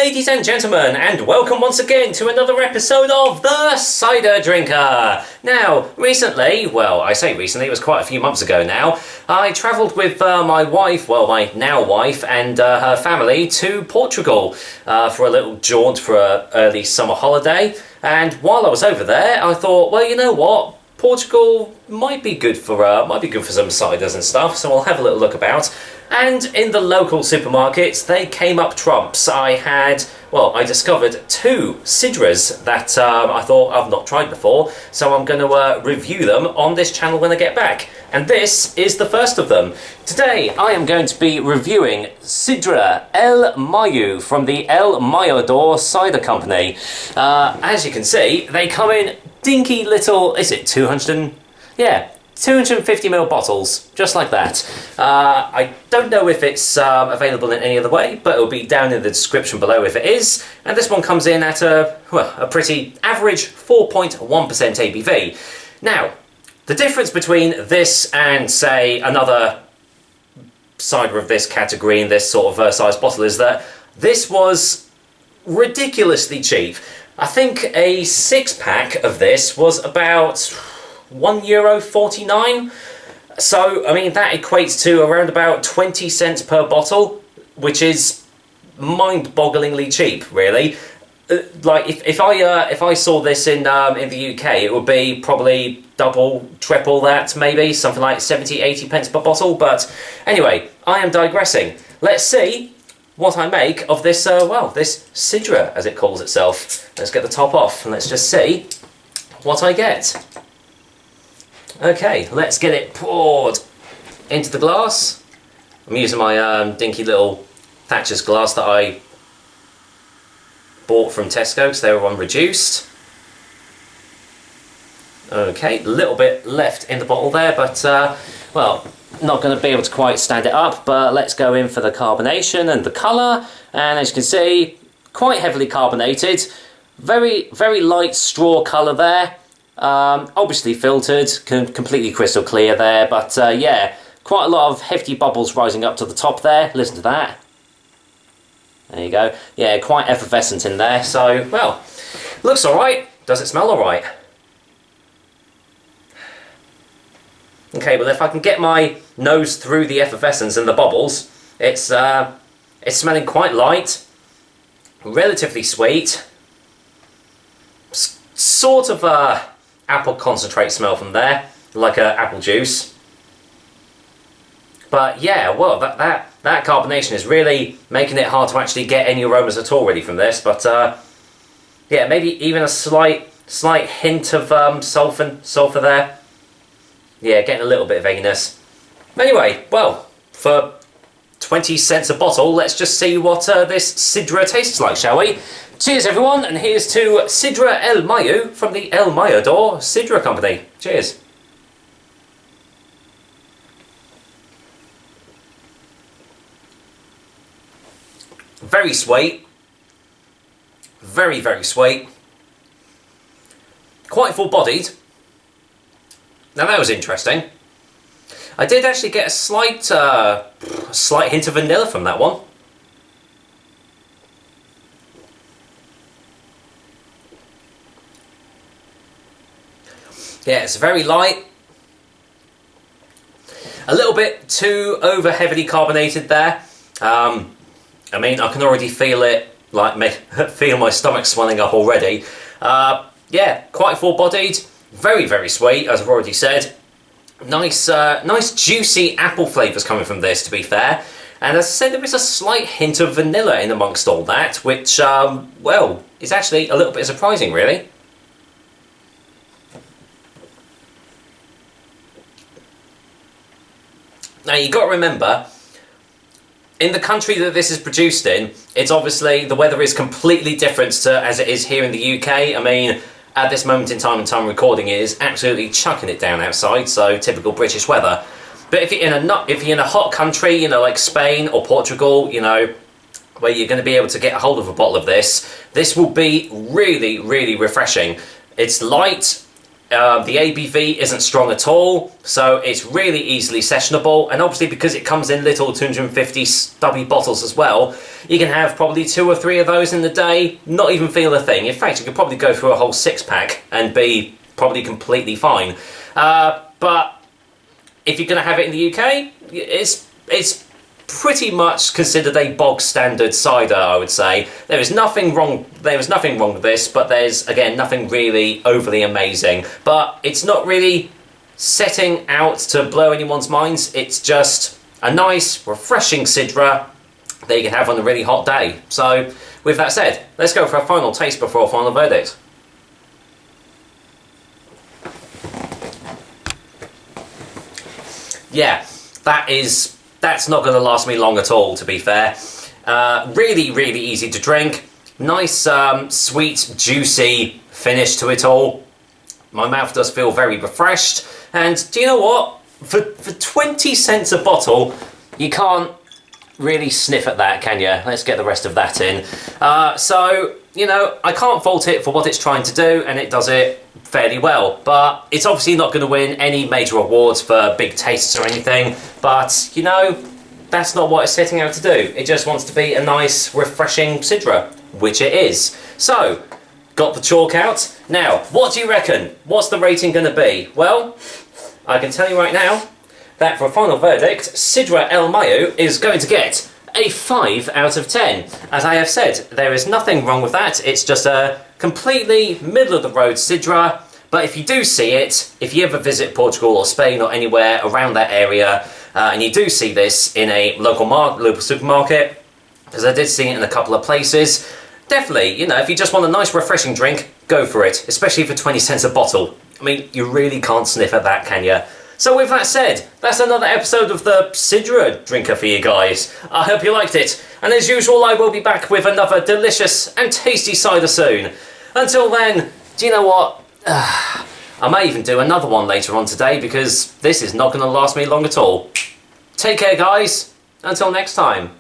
ladies and gentlemen, and welcome once again to another episode of The Cider Drinker. Now, recently, well, I say recently, it was quite a few months ago now, I travelled with my wife, well, my now wife, and her family to Portugal for a little jaunt for an early summer holiday. And while I was over there, I thought, well, you know what? Portugal might be good for some ciders and stuff, so I'll have a little look about. And in the local supermarkets, they came up trumps. I discovered two Cidras that I thought I've not tried before, so I'm going to review them on this channel when I get back. And this is the first of them. Today, I am going to be reviewing Sidra El Mayu from the El Mayu Cider Company. As you can see, they come in dinky little, is it 250ml bottles, just like that. I don't know if it's available in any other way, but it'll be down in the description below if it is. And this one comes in at a pretty average 4.1% ABV. Now, the difference between this and, say, another cider of this category in this sort of size bottle is that this was ridiculously cheap. I think a 6-pack of this was about €1.49. So, I mean, that equates to around about 20 cents per bottle, which is mind-bogglingly cheap, really. Like, if I saw this in the UK, it would be probably double, triple that, maybe, something like 70, 80 pence per bottle. But anyway, I am digressing. Let's see what I make of this, this Sidra, as it calls itself. Let's get the top off and let's just see what I get. Okay, let's get it poured into the glass. I'm using my dinky little Thatcher's glass that I bought from Tesco because they were on reduced. Okay, a little bit left in the bottle there, but well, not going to be able to quite stand it up, but let's go in for the carbonation and the colour. And as you can see, quite heavily carbonated, very, very light straw colour there. Obviously filtered, completely crystal clear there, but yeah, quite a lot of hefty bubbles rising up to the top there. Listen to that. There you go. Yeah, quite effervescent in there. So, well, looks alright. Does it smell alright? Okay, well, if I can get my nose through the effervescence and the bubbles, it's smelling quite light, relatively sweet, sort of apple concentrate smell from there, like apple juice. But yeah, well, that carbonation is really making it hard to actually get any aromas at all really from this. But yeah, maybe even a slight hint of sulphur there. Yeah, getting a little bit of egginess. Anyway, well, for 20 cents a bottle, let's just see what this Sidra tastes like, shall we? Cheers, everyone, and here's to Sidra El Mayu from the El Mayu Sidra Company. Cheers. Very sweet. Very, very sweet. Quite full-bodied. Now that was interesting. I did actually get a slight hint of vanilla from that one. Yeah, it's very light. A little bit too over heavily carbonated there. I mean, I can already feel it, feel my stomach swelling up already. Yeah, quite full-bodied. Very, very sweet, as I've already said. Nice juicy apple flavours coming from this, to be fair. And as I said, there is a slight hint of vanilla in amongst all that, which, well, is actually a little bit surprising, really. Now, you've got to remember, in the country that this is produced in, it's obviously, the weather is completely different to as it is here in the UK. I mean, at this moment in time recording, it is absolutely chucking it down outside, so typical British weather. But if you're in a hot country, you know, like Spain or Portugal, you know, where you're going to be able to get a hold of a bottle of this will be really, really refreshing. It's light, The ABV isn't strong at all, so it's really easily sessionable, and obviously because it comes in little 250 stubby bottles as well, you can have probably 2 or 3 of those in the day, not even feel a thing. In fact, you could probably go through a whole 6-pack and be probably completely fine. But if you're going to have it in the UK, it's pretty much considered a bog standard cider, I would say. There is nothing wrong with this, but there's again nothing really overly amazing. But it's not really setting out to blow anyone's minds. It's just a nice, refreshing Sidra that you can have on a really hot day. So with that said, let's go for a final taste before a final verdict. Yeah, that's not going to last me long at all, to be fair. Really, really easy to drink. Nice, sweet, juicy finish to it all. My mouth does feel very refreshed. And do you know what? For 20 cents a bottle, you can't really sniff at that, can you? Let's get the rest of that in. So, you know, I can't fault it for what it's trying to do, and it does it fairly well. But it's obviously not going to win any major awards for big tastes or anything. But, you know, that's not what it's setting out to do. It just wants to be a nice, refreshing Sidra, which it is. So, got the chalk out. Now, what do you reckon? What's the rating going to be? Well, I can tell you right now that for a final verdict, Sidra El Mayu is going to get a 5 out of 10. As I have said, there is nothing wrong with that. It's just a completely middle-of-the-road Sidra. But if you do see it, if you ever visit Portugal or Spain or anywhere around that area, and you do see this in a local supermarket, because I did see it in a couple of places, definitely, you know, if you just want a nice refreshing drink, go for it, especially for 20 cents a bottle. I mean, you really can't sniff at that, can you? So with that said, that's another episode of the Sidra Drinker for you guys. I hope you liked it, and as usual, I will be back with another delicious and tasty cider soon. Until then, do you know what? I may even do another one later on today, because this is not going to last me long at all. Take care, guys. Until next time.